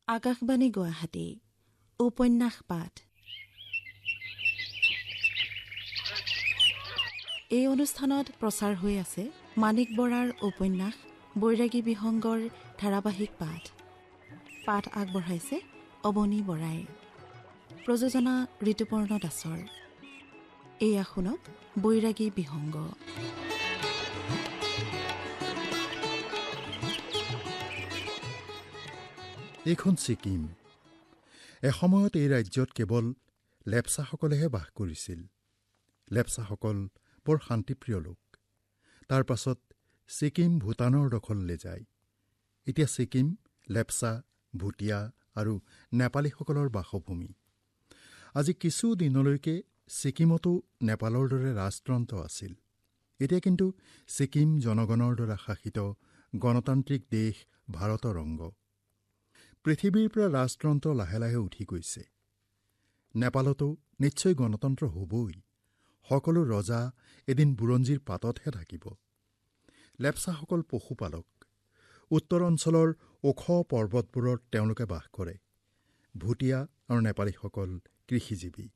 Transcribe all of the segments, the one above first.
আকাশবাণী গুৱাহাটী উপন্যাস পাঠ। এই অনুষ্ঠানত প্ৰচাৰ হৈ আছে মাণিক বৰাৰ উপন্যাস বৈৰাগী বিহংগৰ ধাৰাবাহিক পাঠ। পাঠ আগবঢ়াইছে অৱনী বৰাই। প্ৰযোজনা ঋতুপৰ্ণ দাসৰ। এয়া শুনক বৈৰাগী বিহংগ। এইখন ছিকিম। এসময়ত এই ৰাজ্যত কেৱল লেপচাসকলেহে বাস কৰিছিল। লেপচাসকল বৰ শান্তিপ্ৰিয় লোক। তাৰ পাছত ছিকিম ভূটানৰ দখললৈ যায়। এতিয়া ছিকিম লেপচা, ভুটীয়া আৰু নেপালীসকলৰ বাসভূমি। আজি কিছু দিনলৈকে ছিকিমতো নেপালৰ দৰে ৰাজতন্ত্ৰ আছিল। এতিয়া কিন্তু ছিকিম জনগণৰ দ্বাৰা শাসিত গণতান্ত্ৰিক দেশ ভাৰতৰ অংগ। পৃথিৱীৰ পৰা ৰাজতন্ত্ৰ লাহে লাহে উঠি গৈছে। নেপালতো নিশ্চয় গণতন্ত্ৰ হ'বই। সকলো ৰজা এদিন বুৰঞ্জীৰ পাততহে থাকিব। লেপচাসকল পশুপালক। উত্তৰ অঞ্চলৰ ওখ পৰ্বতবোৰত তেওঁলোকে বাস কৰে। ভুটীয়া আৰু নেপালীসকল কৃষিজীৱী।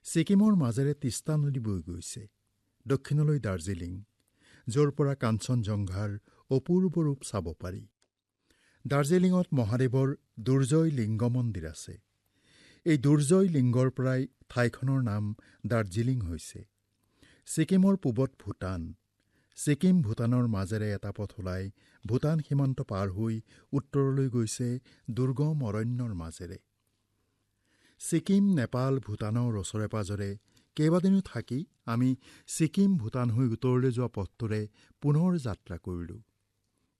ছিকিমৰ মাজেৰে তিষ্টা নদী বৈ গৈছে দক্ষিণলৈ দাৰ্জিলিং, য'ৰ পৰা কাঞ্চনজংঘাৰ অপূৰ্ব ৰূপ চাব পাৰি। দাৰ্জিলিঙত মহাদেৱৰ দুৰ্জয় লিংগ মন্দিৰ আছে। এই দুৰ্জয় লিংগৰ পৰাই ঠাইখনৰ নাম দাৰ্জিলিং হৈছে। ছিকিমৰ পূবত ভূটান। ছিকিম ভূটানৰ মাজেৰে এটা পথ ওলাই ভূটান সীমান্ত পাৰ হৈ উত্তৰলৈ গৈছে দুৰ্গম অৰণ্যৰ মাজেৰে। ছিকিম, নেপাল, ভূটানৰ ওচৰে পাজৰে কেইবাদিনো থাকি আমি ছিকিম ভূটান হৈ উত্তৰলৈ যোৱা পথটোৰে পুনৰ যাত্ৰা কৰিলোঁ।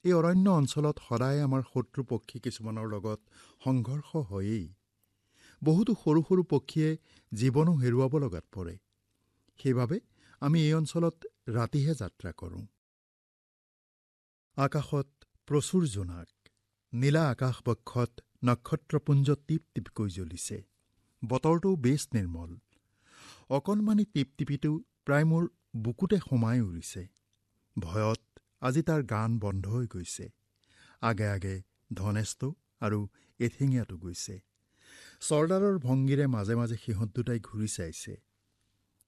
এই অৰণ্য অঞ্চলত সদায় আমাৰ শত্ৰু পক্ষী কিছুমানৰ লগত সংঘৰ্ষ হয়েই। বহুতো সৰু সৰু পক্ষীয়ে জীৱনো হেৰুৱাব লগাত পৰে। সেইবাবে আমি এই অঞ্চলত ৰাতিহে যাত্ৰা কৰোঁ। আকাশত প্ৰচুৰ জোনাক। নীলা আকাশ বক্ষত নক্ষত্ৰপুঞ্জ টিপ টিপকৈ জ্বলিছে। বতৰটো বেছ নিৰ্মল। অকণমানি টিপটিপিটো প্ৰায় মোৰ বুকুতে সোমাই উৰিছে। ভয়ত আজি তাৰ গান বন্ধ হৈ গৈছে। আগে আগে ধনেশটো আৰু এঠিঙীয়াটো গৈছে। চৰ্দাৰৰ ভংগীৰে মাজে মাজে সিহঁত দুটাই ঘূৰি চাইছে।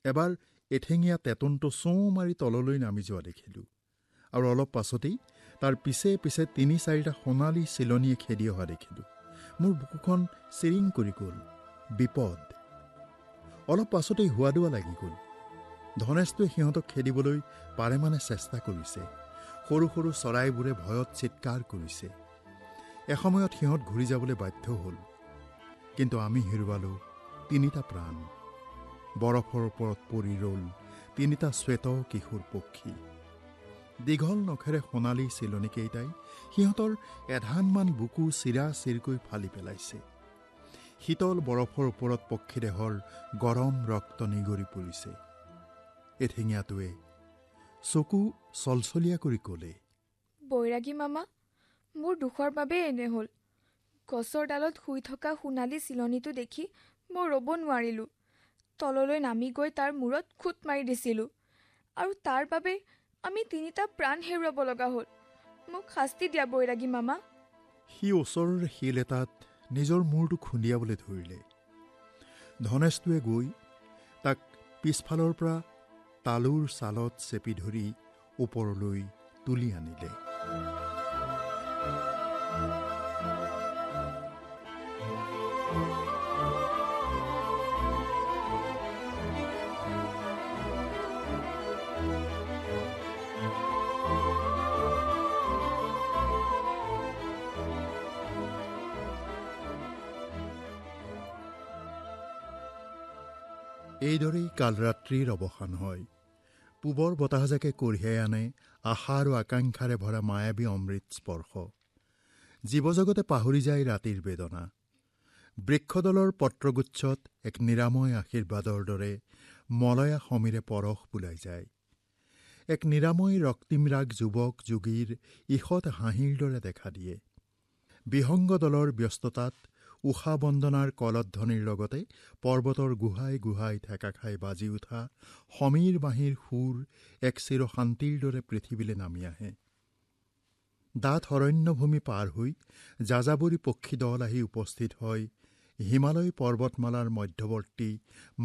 এবাৰ এঠিঙীয়া তেতোনটো চোঁ মাৰি তললৈ নামি যোৱা দেখিলোঁ। আৰু অলপ পাছতেই তাৰ পিছে পিছে ৩-৪টা সোণালী চিলনীয়ে খেদি অহা দেখিলোঁ। মোৰ বুকুখন চিৰিং কৰি গ'ল। বিপদ। অলপ পাছতেই হোৱা-দোৱা লাগি গ'ল। ধনেশটোৱে সিহঁতক খেদিবলৈ পাৰেমানে চেষ্টা কৰিছে। সৰু সৰু চৰাইবোৰে ভয়ত চিৎকাৰ কৰিছে। এসময়ত সিহঁত ঘূৰি যাবলৈ বাধ্য হ'ল। কিন্তু আমি হেৰুৱালোঁ ৩টা প্ৰাণ। বৰফৰ ওপৰত পৰি ৰ'ল ৩টা শ্বেত কিশোৰ পক্ষী। দীঘল নখেৰে সোণালী চিলনীকেইটাই সিহঁতৰ এধানমান বুকু চিৰা চিৰকৈ ফালি পেলাইছে। শীতল বৰফৰ ওপৰত পক্ষীদেহৰ গৰম ৰক্ত নিগৰি পৰিছে। এঠিঙীয়াটোৱে চকু চলচলীয়া কৰি ক'লে, বৈৰাগী মামা, মোৰ দুখৰ বাবেই এনে হ'ল। গছৰ ডালত শুই থকা সোণালী চিলনীটো দেখি মই ৰ'ব নোৱাৰিলোঁ। তললৈ নামি গৈ তাৰ মূৰত খুট মাৰি দিছিলোঁ। আৰু তাৰ বাবে আমি ৩টা প্ৰাণ হেৰুৱাব লগা হ'ল। মোক শাস্তি দিয়া বৈৰাগী মামা। সি ওচৰৰে শিল এটাত নিজৰ মূৰটো খুন্দিয়াবলৈ ধৰিলে। ধনেশটোৱে গৈ তাক পিছফালৰ পৰা তালুৰ ছালত চেপি ধৰি ওপৰলৈ তুলি আনিলে। এইদৰেই কাল ৰাত্ৰিৰ অৱসান হয়। পূবৰ বতাহজাকে কঢ়িয়াই আনে আশা আৰু আকাংক্ষাৰে ভৰা মায়াবী অমৃত স্পৰ্শ। জীৱজগতে পাহৰি যায় ৰাতিৰ বেদনা। বৃক্ষডালৰ পত্ৰগুচ্ছত এক নিৰাময় আশীৰ্বাদৰ দৰে মলয়া সমীৰে পৰশ বোলাই যায়। এক নিৰাময় ৰক্তিম ৰাগ যুৱক যোগীৰ ঈষৎ হাঁহিৰ দৰে দেখা দিয়ে। বিহংগ দলৰ ব্যস্ততাত উষা বন্দনাৰ কলধ্বনিৰ লগতে পৰ্বতৰ গুহাই গুহাই ঠেকা খাই বাজি উঠা সমীৰ বাঁহীৰ সুৰ এক চিৰ শান্তিৰ দৰে পৃথিৱীলৈ নামি আহে। ডাঠ অৰণ্যভূমি পাৰ হৈ যাযাবৰী পক্ষী দল আহি উপস্থিত হয় হিমালয় পৰ্বতমালাৰ মধ্যৱৰ্তী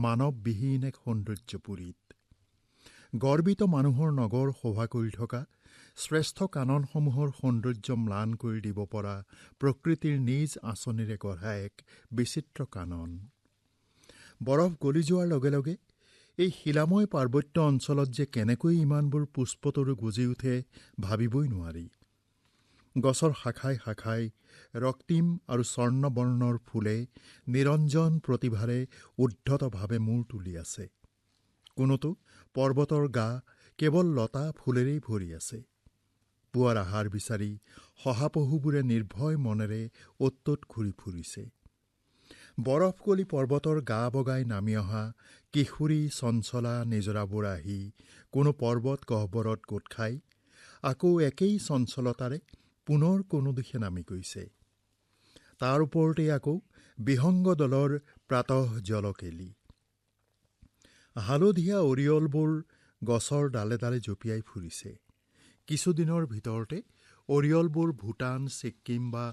মানৱবিহীন এক সৌন্দৰ্যপুৰীত। গৰ্বিত মানুহৰ নগৰ শোভা কৰি থকা শ্ৰেষ্ঠ কাননসমূহৰ সৌন্দৰ্য ম্লান কৰি দিব পৰা প্ৰকৃতিৰ নিজ আঁচনিৰে গঢ়া এক বিচিত্ৰ কানন। বৰফ গলি যোৱাৰ লগে লগে এই শিলাময় পাৰ্বত্য অঞ্চলত যে কেনেকৈ ইমানবোৰ পুষ্পতৰু গজি উঠে ভাবিবই নোৱাৰি। গছৰ শাখাই শাখাই ৰক্তিম আৰু স্বৰ্ণবৰ্ণৰ ফুলে নিৰঞ্জন প্ৰতিভাৰে উদ্ধতভাৱে মূৰ তুলি আছে। কোনোতো পৰ্বতৰ গা কেৱল লতা ফুলেৰেই ভৰি আছে। পুৱাৰ আহাৰ বিচাৰি শহাপহুবোৰে নিৰ্ভয় মনেৰে অ'ত ত'ত ঘূৰি ফুৰিছে। বৰফ গলি পৰ্বতৰ গা বগাই নামি অহা কিশোৰী চঞ্চলা নিজৰাবোৰ আহি কোনো পৰ্বত গহ্বৰত গোট খাই আকৌ একেই চঞ্চলতাৰে পুনৰ কোনো দিশে নামি গৈছে। তাৰ ওপৰতে আকৌ বিহংগ দলৰ প্ৰাতঃ জলকেলি। হালধীয়া অৰিয়লবোৰ গছৰ ডালে ডালে জঁপিয়াই ফুৰিছে। কিছুদিনৰ ভিতৰতে অৰিয়লবোৰ ভূটান, ছিক্কিম বা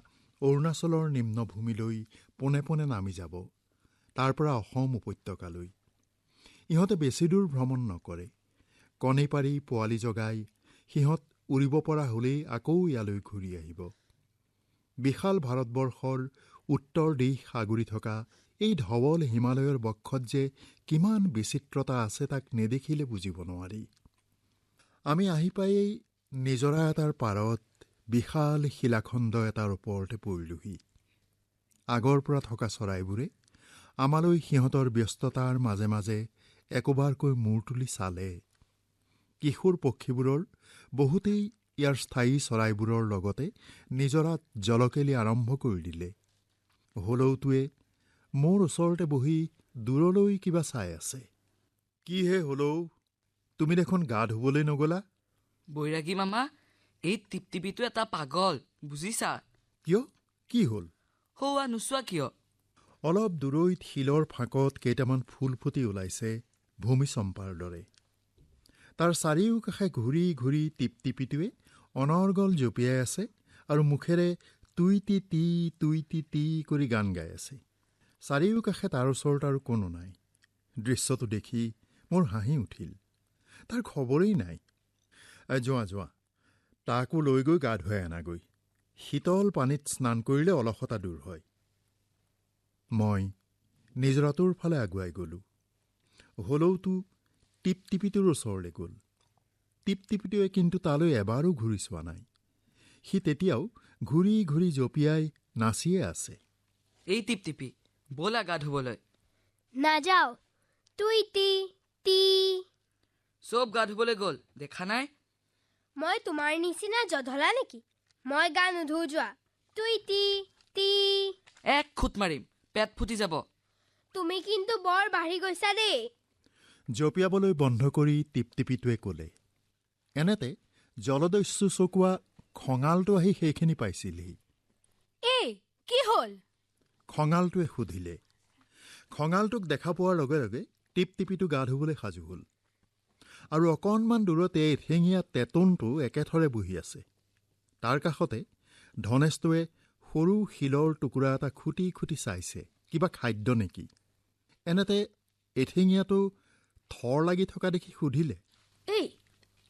অৰুণাচলৰ নিম্নভূমিলৈ পোনে পোনে নামি যাব, তাৰ পৰা অসম উপত্যকালৈ। ইহঁতে বেছি দূৰ ভ্ৰমণ নকৰে। কণী পাৰি পোৱালি জগাই সিহঁত উৰিব পৰা হ'লেই আকৌ ইয়ালৈ ঘূৰি আহিব। বিশাল ভাৰতবৰ্ষৰ উত্তৰ দিশ সাগুৰি থকা এই ধৱল হিমালয়ৰ বক্ষত যে কিমান বিচিত্ৰতা আছে তাক নেদেখিলে বুজিব নোৱাৰি। আমি আহি পায়েই নিজৰা এটাৰ পাৰত বিশাল শিলাখণ্ড এটাৰ ওপৰতে পৰিলোহি। আগৰ পৰা থকা চৰাইবোৰে আমালৈ সিহঁতৰ ব্যস্ততাৰ মাজে মাজে একোবাৰকৈ মূৰ তুলি চালে। কিশোৰ পক্ষীবোৰৰ বহুতেই ইয়াৰ স্থায়ী চৰাইবোৰৰ লগতে নিজৰাত জলকেলি আৰম্ভ কৰি দিলে। হলৌটোৱে মোৰ ওচৰতে বহি দূৰলৈ কিবা চাই আছে। কি হে হলৌ, তুমি দেখোন গা ধুবলৈ নগলা? বৈৰাগী মামা, এই টিপটিপিটো এটা পাগল, বুজিছা? কিয়? কি হ'ল? সৌৱা নোচোৱা কিয়? অলপ দূৰৈত শিলৰ ফাঁকত কেইটামান ফুল ফুটি ওলাইছে ভূমিচম্পাৰ দৰে। তাৰ চাৰিওকাষে ঘূৰি ঘূৰি টিপটিপিটোৱে অনৰ্গল জঁপিয়াই আছে আৰু মুখেৰে তুইটি টি তুইটি টি কৰি গান গাই আছে। চাৰিওকাষে তাৰ ওচৰত আৰু কোনো নাই। দৃশ্যটো দেখি মোৰ হাঁহি উঠিল। তাৰ খবৰেই নাই। যোৱা যোৱা, তাকো লৈ গৈ গা ধুৱাই আনাগৈ। শীতল পানীত স্নান কৰিলে অলসতা দূৰ হয়। মই নিজৰাটোৰ ফালে আগুৱাই গ'লোঁ। হলৌটো টিপটিপিটোৰ ওচৰলৈ গ'ল। টিপটিপিটোৱে কিন্তু তালৈ এবাৰো ঘূৰি চোৱা নাই। সি তেতিয়াও ঘূৰি ঘূৰি জঁপিয়াই নাচিয়ে আছে। এই টিপটিপি, ব'লা গা ধুবলৈ। নাযাওঁ, তুই টি টি। চব গা ধুবলৈ গ'ল, দেখা নাই? মই তোমাৰ নিচিনা জধলা নেকি? মই গা নুধো, যোৱা। তুই টি টি। এক খুট মাৰিম, পেট ফুটি যাব। তুমি কিন্তু বৰ বাঢ়ি গৈছা দেই। জঁপিয়াবলৈ বন্ধ কৰি টিপটিপিটোৱে ক'লে। এনেতে জলদস্যু চকোৱা খঙালটো আহি সেইখিনি পাইছিলহি। এই কি হ'ল? খঙালটোৱে সুধিলে। খঙালটোক দেখা পোৱাৰ লগে লগে টিপটিপিটো গা ধুবলৈ সাজু হ'ল। আৰু অকণমান দূৰতে এঠেঙীয়া তেতোনটো একেথৰে বহি আছে। তাৰ কাষতে ধনেশটোৱে সৰু শিলৰ টুকুৰা এটা খুটি খুটি চাইছে, কিবা খাদ্য নেকি। এনেতে এঠেঙীয়াটো থৰ লাগি থকা দেখি সুধিলে, এই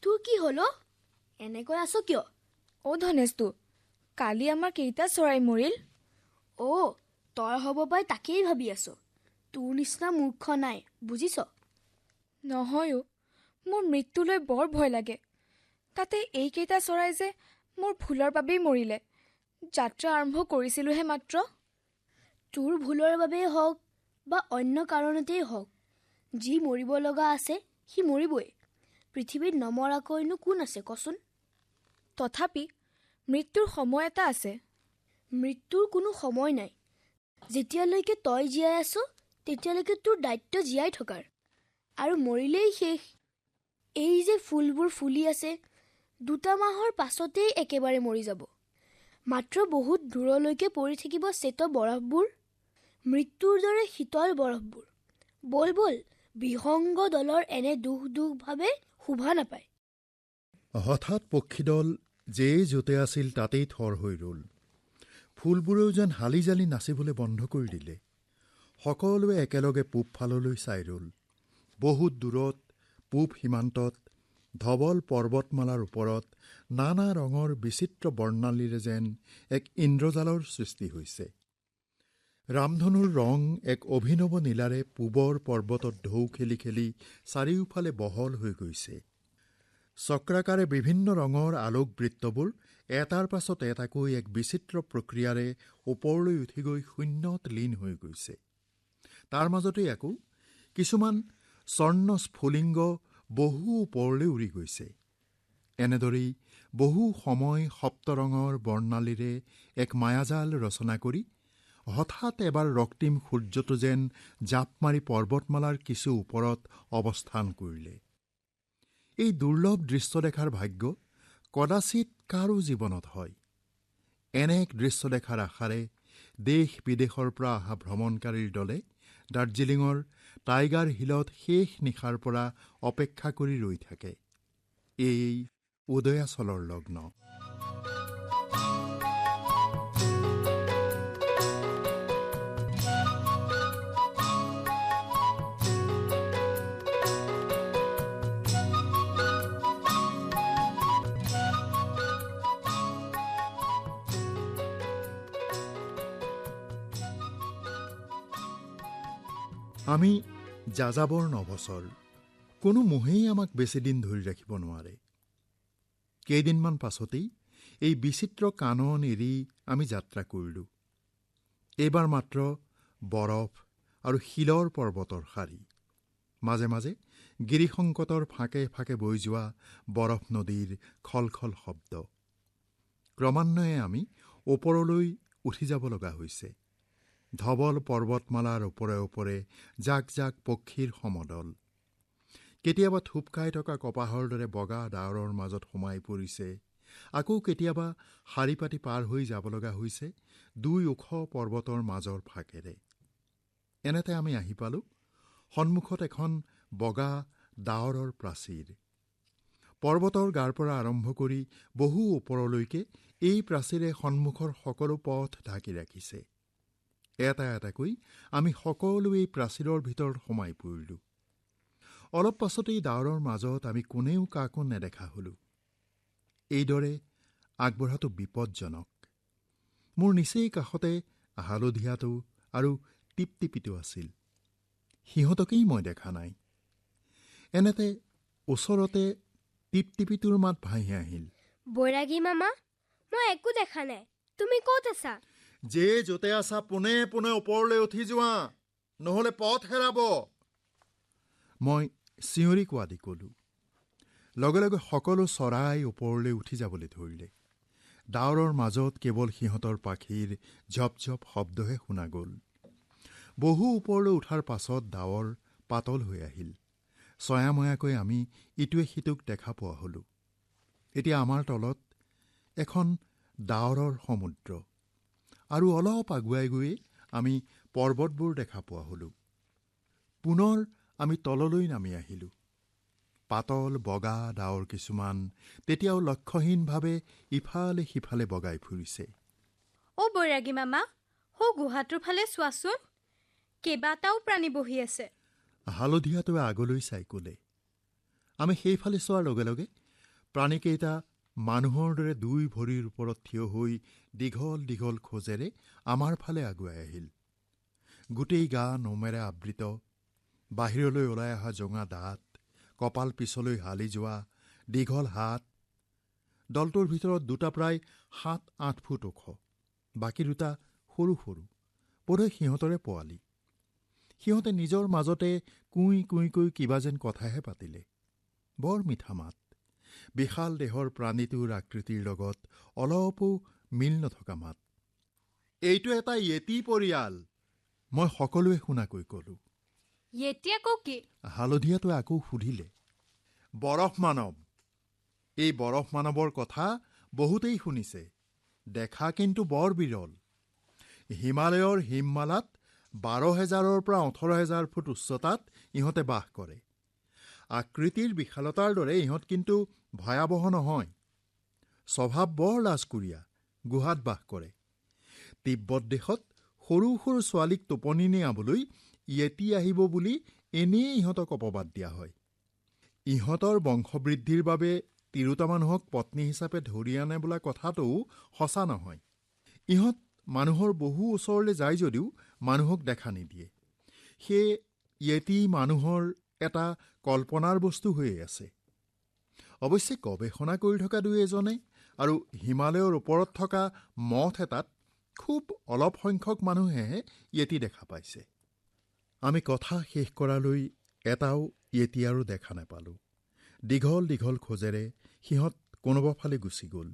তোৰ কি হ'ল? এনেকৈ আছ কিয়? অ' ধনেশটো, কালি আমাৰ কেইটা চৰাই মৰিল? অ' তই হ'ব পাৰে তাকেই ভাবি আছ। তোৰ নিচিনা মূৰ্খ নাই, বুজিছ? নহয়ো, মোৰ মৃত্যুলৈ বৰ ভয় লাগে। তাতে এইকেইটা চৰাই যে মোৰ ভুলৰ বাবেই মৰিলে। যাত্ৰা আৰম্ভ কৰিছিলোঁহে মাত্ৰ। তোৰ ভুলৰ বাবেই হওক বা অন্য কাৰণতেই হওক, যি মৰিব লগা আছে সি মৰিবই। পৃথিৱীত নমৰাকৈনো কোন আছে কচোন? তথাপি মৃত্যুৰ সময় এটা আছে। মৃত্যুৰ কোনো সময় নাই। যেতিয়ালৈকে তই জীয়াই আছ তেতিয়ালৈকে তোৰ দায়িত্ব জীয়াই থকাৰ, আৰু মৰিলেই শেষ। এই যে ফুলবোৰ ফুলি আছে, 2 মাহৰ পাছতেই একেবাৰে মৰি যাব। মাত্ৰ বহুত দূৰলৈকে পৰি থাকিব শ্বেত বৰফবোৰ, মৃত্যুৰ দৰে শীতল বৰফবোৰ। বল বল, বিহংগ দলৰ এনে দুখ দুখভাৱে শোভা নাপায়। হঠাৎ পক্ষীদল যেই য'তে আছিল তাতেই থৰ হৈ ৰ'ল। ফুলবোৰেও যেন হালি জালি নাচিবলৈ বন্ধ কৰি দিলে। সকলোৱে একেলগে পূব ফাললৈ চাই ৰ'ল। বহুত দূৰত পূব সীমান্তত ধৱল পৰ্বতমালাৰ ওপৰত নানা ৰঙৰ বিচিত্ৰ বৰ্ণালীৰে যেন এক ইন্দ্ৰজালৰ সৃষ্টি হৈছে। ৰামধনুৰ ৰং এক অভিনৱ নীলাৰে পূবৰ পৰ্বতত ঢৌ খেলি খেলি চাৰিওফালে বহল হৈ গৈছে। চক্ৰাকাৰে বিভিন্ন ৰঙৰ আলোকবৃত্তবোৰ এটাৰ পাছত এটাকৈ এক বিচিত্ৰ প্ৰক্ৰিয়াৰে ওপৰলৈ উঠি গৈ শূন্যত লীন হৈ গৈছে। তাৰ মাজতেই আকৌ কিছুমান স্বৰ্ণ স্ফুলিংগ বহু ওপৰলৈ উৰি গৈছে। এনেদৰেই বহু সময় সপ্তৰঙৰ বৰ্ণালীৰে এক মায়াজাল ৰচনা কৰি হঠাৎ এবাৰ ৰক্তিম সূৰ্যটো যেন জাপ মাৰি পৰ্বতমালাৰ কিছু ওপৰত অৱস্থান কৰিলে। এই দুৰ্লভ দৃশ্য দেখাৰ ভাগ্য কদাচিৎ কাৰো জীৱনত হয়। এনে এক দৃশ্য দেখাৰ আশাৰে দেশ বিদেশৰ পৰা অহা ভ্ৰমণকাৰীৰ দলে দাৰ্জিলিঙৰ টাইগাৰ হিলত শেষ নিশাৰ পৰা অপেক্ষা কৰি ৰৈ থাকে। এই উদয়াচলৰ লগ্ন। আমি যাযাবৰ নবছৰ। কোনো মোহেই আমাক বেছিদিন ধৰি ৰাখিব নোৱাৰে। কেইদিনমান পাছতেই এই বিচিত্ৰ কানন এৰি আমি যাত্ৰা কৰিলোঁ। এইবাৰ মাত্ৰ বৰফ আৰু শিলৰ পৰ্বতৰ শাৰী, মাজে মাজে গিৰিসংকটৰ ফাঁকে ফাঁকে বৈ যোৱা বৰফ নদীৰ খলখল শব্দ। ক্ৰমান্বয়ে আমি ওপৰলৈ উঠি যাব লগা হৈছে। ধৱল পৰ্বতমালাৰ ওপৰে ওপৰে জাক জাক পক্ষীৰ সমদল। কেতিয়াবা থোপ খাই থকা কপাহৰ দৰে বগা ডাৱৰৰ মাজত সোমাই পৰিছে। আকৌ কেতিয়াবা শাৰী পাতি পাৰ হৈ যাব লগা হৈছে দুই ওখ পৰ্বতৰ মাজৰ ফাকেৰে। এনেতে আমি আহি পালোঁ সন্মুখত এখন বগা ডাৱৰৰ প্ৰাচীৰ। পৰ্বতৰ গাৰ পৰা আৰম্ভ কৰি বহু ওপৰলৈকে এই প্ৰাচীৰে সন্মুখৰ সকলো পথ ঢাকি ৰাখিছে। এটা এটাকৈ আমি সকলো এই প্ৰাচীৰৰ ভিতৰত সোমাই পৰিলোঁ। অলপ পাছতেই ডাৱৰৰ মাজত আমি কোনেও কাকো নেদেখা হলোঁ। এইদৰে আগবঢ়াটো বিপদজনক। মোৰ নিচেই কাষতে হালধীয়াটো আৰু টিপটিপিটো আছিল। সিহঁতকেই মই দেখা নাই। এনেতে ওচৰতে টিপটিপিটোৰ মাত ভাঁহি আহিল। বৈৰাগী মামা, মই একো দেখা নাই। তুমি ক'ত আছা? যে য'তে আছা পোনে পোনে ওপৰলৈ উঠি যোৱা, নহ'লে পথ হেৰাব। মই চিঞৰি কোৱা দি ক'লোঁ। লগে লগে সকলো চৰাই ওপৰলৈ উঠি যাবলৈ ধৰিলে। ডাৱৰৰ মাজত কেৱল সিহঁতৰ পাখিৰ ঝপঝপ শব্দহে শুনা গ'ল। বহু ওপৰলৈ উঠাৰ পাছত ডাৱৰ পাতল হৈ আহিল। ছয়াময়াকৈ আমি ইটোৱে সিটোক দেখা পোৱা হলোঁ। এতিয়া আমাৰ তলত এখন ডাৱৰৰ সমুদ্ৰ। আৰু অলপ আগুৱাই গৈয়ে আমি পৰ্বতবোৰ দেখা পোৱা হলোঁ। পুনৰ আমি তললৈ নামি আহিলোঁ। পাতল বগা ডাৱৰ কিছুমান তেতিয়াও লক্ষ্যহীনভাৱে ইফালে সিফালে বগাই ফুৰিছে। অ' বৈৰাগী মামা, সৌ গুহাটোৰ ফালে চোৱাচোন, কেইবাটাও প্ৰাণী বহি আছে। হালধীয়াটোৱে আগলৈ চাই ক'লে। আমি সেইফালে চোৱাৰ লগে লগে প্ৰাণীকেইটা মানুহৰ দৰে দুই ভৰিৰ ওপৰত থিয় হৈ দীঘল দীঘল খোজেৰে আমাৰ ফালে আগুৱাই আহিল। গোটেই গা নোমেৰে আবৃত, বাহিৰলৈ ওলাই অহা জোঙা দাঁত, কপাল পিছলৈ হালি যোৱা, দীঘল হাত। দলটোৰ ভিতৰত দুটা প্ৰায় ৭-৮ ফুট ওখ, বাকী দুটা সৰু সৰু, বোধহয় সিহঁতৰে পোৱালি। সিহঁতে নিজৰ মাজতে কুই কুইকৈ কিবা যেন কথাহে পাতিলে। বৰ মিঠা মাত। বিশাল দেহৰ প্ৰাণীটোৰ আকৃতিৰ লগত অলপো মিল নথকা মাত। এইটো এটা য়েতি পৰিয়াল, মই সকলোৱে শুনাকৈ ক'লোঁ। য়েতি আকৌ কি? হালধীয়াটোৱে আকৌ সুধিলে। বৰফ মানৱ। এই বৰফ মানৱৰ কথা বহুতেই শুনিছে, দেখা কিন্তু বৰ বিৰল। হিমালয়ৰ হিমমালাত ১২,০০০ৰ পৰা ১৮,০০০ ফুট উচ্চতাত ইহঁতে বাস কৰে। আকৃতিৰ বিশালতাৰ দৰে ইহঁত কিন্তু ভয়াৱহ নহয়। স্বভাৱ বৰ লাজকুৰীয়া, গুহাত বাস কৰে। তিব্বত দেশত সৰু সৰু ছোৱালীক টোপনি নিয়াবলৈ য়েতি আহিব বুলি এনেই ইহঁতক অপবাদ দিয়া হয়। ইহঁতৰ বংশবৃদ্ধিৰ বাবে তিৰোতা মানুহক পত্নী হিচাপে ধৰি আনে বোলা কথাটোও সঁচা নহয়। ইহঁত মানুহৰ বহু ওচৰলৈ যায় যদিও মানুহক দেখা নিদিয়ে। সেয়ে য়েতি মানুহৰ এটা কল্পনাৰ বস্তু হৈয়ে আছে। অৱশ্যে গৱেষণা কৰি থকা দুই এজনে আৰু হিমালয়ৰ ওপৰত থকা মঠ এটাত খুব অলপ সংখ্যক মানুহেহে য়েতি দেখা পাইছে। আমি কথা শেষ কৰালৈ এটাও য়েতি আৰু দেখা নাপালোঁ। দীঘল দীঘল খোজেৰে সিহঁত কোনোবা ফালে গুচি গ'ল।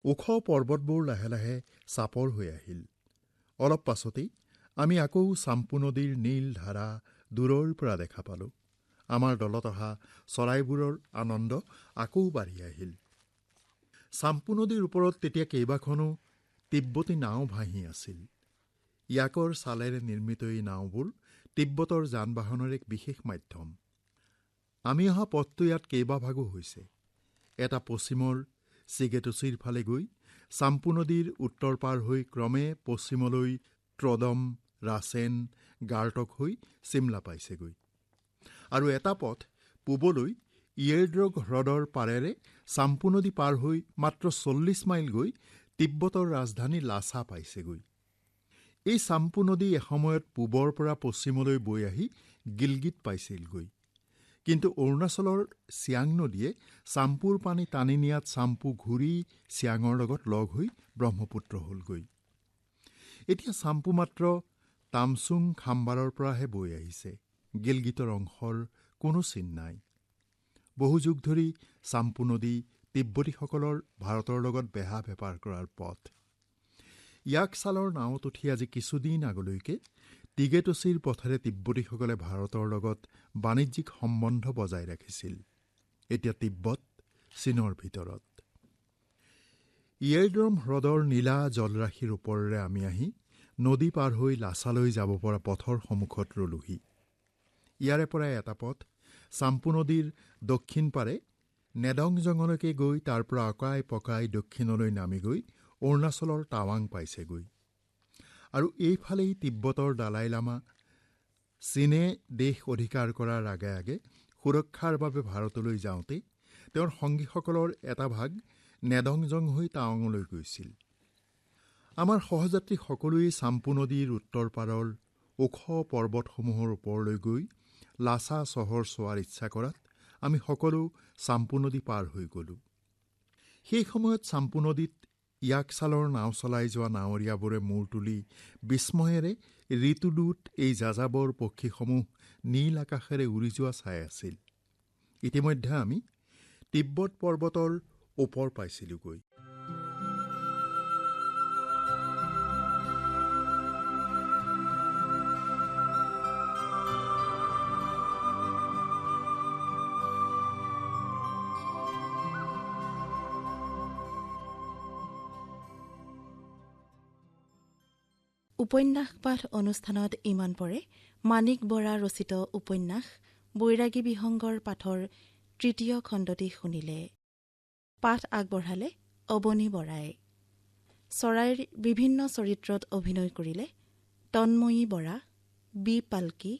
ওখ পৰ্বতবোৰ লাহে লাহে চাপৰ হৈ আহিল। অলপ পাছতেই আমি আকৌ চাম্পু নদীৰ নীল ধাৰা দূৰৰ পৰা দেখা পালোঁ। আমাৰ দলত অহা চৰাইবোৰৰ আনন্দ আকৌ বাঢ়ি আহিল। চাম্পু নদীৰ ওপৰত তেতিয়া কেইবাখনো তিব্বতী নাও ভাঁহি আছিল। ইয়াকৰ ছালেৰে নিৰ্মিত এই নাওবোৰ তিব্বতৰ যান বাহনৰ এক বিশেষ মাধ্যম। আমি অহা পথটো ইয়াত কেইবাভাগো হৈছে। এটা পশ্চিমৰ চিগেটুচিৰ ফালে গৈ চাম্পু নদীৰ উত্তৰ পাৰ হৈ ক্ৰমে পশ্চিমলৈ ত্ৰদম, ৰাছেন, গাৰ্টক হৈ চিমলা পাইছেগৈ। আৰু এটা পথ পূবলৈ ইয়েৰড্ৰগ হ্ৰদৰ পাৰেৰে চাম্পু নদী পাৰ হৈ মাত্ৰ 40 মাইল গৈ তিব্বতৰ ৰাজধানী লাছা পাইছেগৈ। এই চাম্পু নদী এসময়ত পূবৰ পৰা পশ্চিমলৈ বৈ আহি গিলগিত পাইছিলগৈ। কিন্তু অৰুণাচলৰ চিয়াং নদীয়ে চাম্পুৰ পানী টানি নিয়াত চাম্পু ঘূৰি চিয়াঙৰ লগত লগ হৈ ব্ৰহ্মপুত্ৰ হ'লগৈ। এতিয়া চাম্পু মাত্ৰ তামচুং খাম্বাৰৰ পৰাহে বৈ আহিছে। গিলগিতৰ অংশৰ কোনো চিন নাই। বহু যুগ ধৰি চাম্পু নদী তিব্বতীসকলৰ ভাৰতৰ লগত বেহা বেপাৰ কৰাৰ পথ। ইয়াক ছালৰ নাৱত উঠি আজি কিছুদিন আগলৈকে টিগেটচিৰ পথেৰে তিব্বতীসকলে ভাৰতৰ লগত বাণিজ্যিক সম্বন্ধ বজাই ৰাখিছিল। এতিয়া তিব্বত চীনৰ ভিতৰত। ইয়েৰড্ৰম হ্ৰদৰ নীলা জলৰাশিৰ ওপৰেৰে আমি আহি নদী পাৰ হৈ লাছালৈ যাব পৰা পথৰ সন্মুখত ৰলোহি। ইয়াৰে পৰাই এটা পথ চাম্পু নদীৰ দক্ষিণ পাৰে নেডংজঙলৈকে গৈ তাৰ পৰা অকাই পকাই দক্ষিণলৈ নামি গৈ অৰুণাচলৰ টাৱাং পাইছেগৈ। আৰু এইফালেই তিব্বতৰ দালাই লামা চীনে দেশ অধিকাৰ কৰাৰ আগে আগে সুৰক্ষাৰ বাবে ভাৰতলৈ যাওঁতে তেওঁৰ সংগীসকলৰ এটা ভাগ নেডংজং হৈ টাৱাঙলৈ গৈছিল। আমাৰ সহযাত্ৰী সকলোৱেই চাম্পু নদীৰ উত্তৰ পাৰৰ ওখ পৰ্বতসমূহৰ ওপৰলৈ গৈ লাছা চহৰ চোৱাৰ ইচ্ছা কৰাত আমি সকলো চাম্পু নদী পাৰ হৈ গ'লোঁ। সেই সময়ত চাম্পু নদীত ইয়াকছালৰ নাও চলাই যোৱা নাৱৰীয়াবোৰে মূৰ তুলি বিস্ময়েৰে ঋতুদূত এই যাযাবৰ পক্ষীসমূহ নীল আকাশেৰে উৰি যোৱা চাই আছিল। ইতিমধ্যে আমি তিব্বত পৰ্বতৰ ওপৰ পাইছিলোঁগৈ। উপন্যাস পাঠ অনুষ্ঠানত ইমান পৰে মাণিক বৰা ৰচিত উপন্যাস বৈৰাগী বিহংগৰ পাঠৰ তৃতীয় খণ্ডটি শুনিলে। পাঠ আগবঢ়ালে অৱনী বৰাই। চৰাইৰ বিভিন্ন চৰিত্ৰত অভিনয় কৰিলে তন্ময়ী বৰা, বি পাল্কি,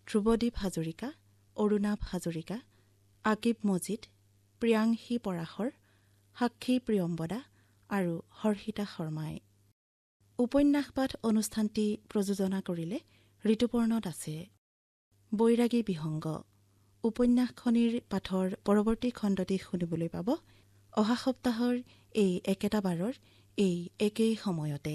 ধ্ৰুৱদীপ হাজৰিকা, অৰুণাভ হাজৰিকা, আকিব মজিদ, প্ৰিয়াংশী পৰাশৰ, সাক্ষী প্ৰিয়ম্বদা আৰু হৰ্ষিতা শৰ্মাই। উপন্যাস পাঠ অনুষ্ঠানটি প্ৰযোজনা কৰিলে ঋতুপৰ্ণ দাসে। বৈৰাগী বিহংগ উপন্যাসখনিৰ পাঠৰ পৰৱৰ্তী খণ্ডটি শুনিবলৈ পাব অহা সপ্তাহৰ এই একেটা বাৰৰ এই একেই সময়তে।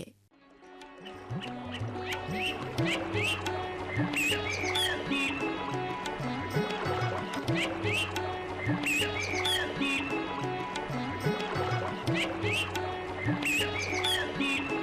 Thank you.